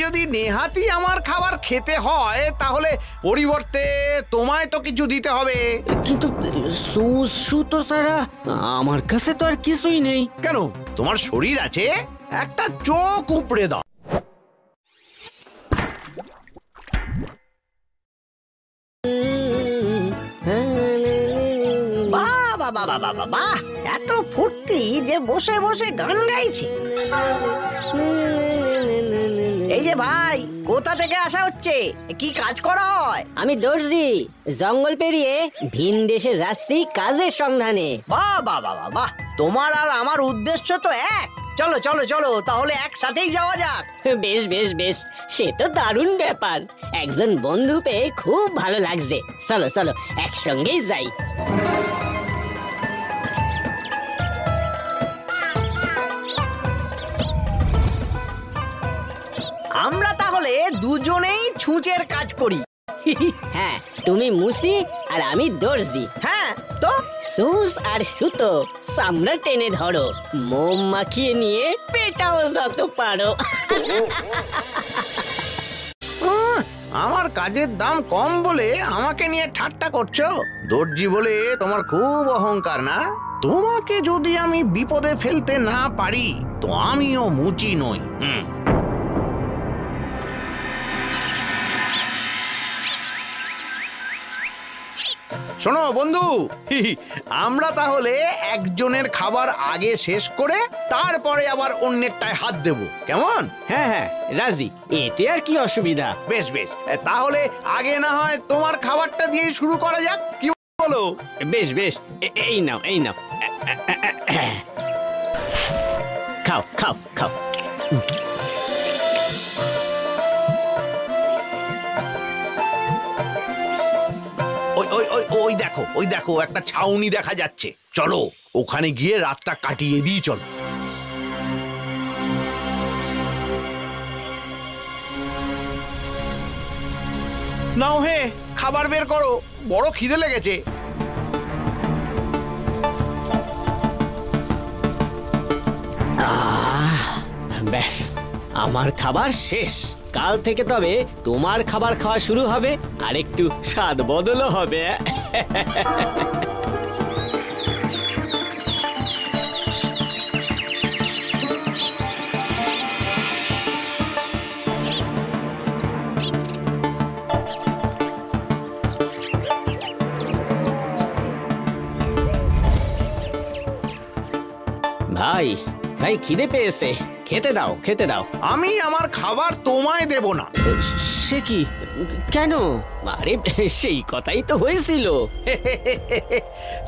যদি নেহাতি আমার খাবার খেতে হয় তাহলে পরিবর্তে তোমায় তো কিছু দিতে হবে। কিন্তু সুতো ছাড়া আমার কাছে তো আর কিছুই নেই। কেন, তোমার শরীর আছে, একটা চোখ উপড়ে দাও। বাহ, এত ফুর্তি যে বসে বসে গান গাইছে। এই যে ভাই, কোথা থেকে আসা হচ্ছে, কি কাজ করা হয়? আমি দর্জি, জঙ্গল পেরিয়ে ভিন দেশে যাচ্ছি কাজের সন্ধানে। বাহ বাহ বাহ বাহ, তোমার আর আমার উদ্দেশ্য তো এক। চলো চলো চলো, তাহলে একসাথেই যাওয়া যাক। বেশ বেশ বেশ, সে তো দারুণ ব্যাপার। একজন বন্ধু পেয়ে খুব ভালো লাগছে। চলো চলো, একসঙ্গেই যাই। আমরা তাহলে দুজনেই ছুঁচের কাজ করি। হ্যাঁ, তুমি মুসি আর আমি দর্জি। হ্যাঁ তো, সুস আর সুতো চামড়া টেনে ধরো, মোম মাখিয়ে নিয়ে পেটাও যত পারো। আমার কাজের দাম কম বলে আমাকে নিয়ে ঠাট্টা করছো? দর্জি বলে তোমার খুব অহংকার না? তোমাকে যদি আমি বিপদে ফেলতে না পারি তো আমিও মুচি নই। শোনো বন্ধু, আমরা তাহলে একজনের খাবার আগে শেষ করে তারপরে আবার অন্যেরটায় হাত দেব, কেমন? হ্যাঁ হ্যাঁ, রাজি, এতে আর কি অসুবিধা। বেশ বেশ, তাহলে আগে না হয় তোমার খাবারটা দিয়ে শুরু করা যাক, কি বলো? বেশ বেশ, এই নাও এই নাও, খাও খাও খাও। ওই দেখো একটা ছাউনি দেখা যাচ্ছে, চলো ওখানে গিয়ে রাতটা কাটিয়ে দিই। চলো। নাও হে, খাবার বের করো, বড় খিদে লেগেছে। ব্যাস, আমার খাবার শেষ। কাল থেকে তবে তোমার খাবার খাওয়া শুরু হবে, আর একটু স্বাদ বদলও হবে। ভাই ভাই, খিদে পেয়েছে, খেতে দাও খেতে দাও। আমি আমার খাবার তোমায় দেব না। সে কি, কেন? আরে সেই কথাই তো হয়েছিল।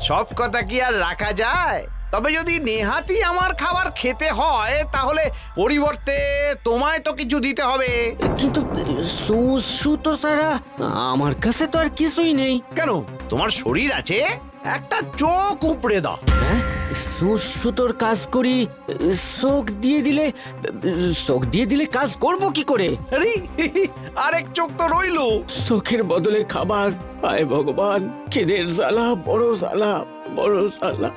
সব কথা কি আর রাখা যায়? তবে যদি নেহাতি আমার খাবার খেতে হয় তাহলে পরিবর্তে তোমায় তো কিছু দিতে হবে। কিন্তু সুতো ছাড়া আমার কাছে তো আর কিছুই নেই। কেন, তোমার শরীর আছে, একটা চোখ উপড়ে দাও। হ্যাঁ, সুতোর কাজ করি, চোখ দিয়ে দিলে কাজ করব কি করে? আরে আরেক চোখ তো রইলো। চোখের বদলে খাবার, হায় ভগবান, খিদের জ্বালা, বড় জ্বালা বড় জ্বালা।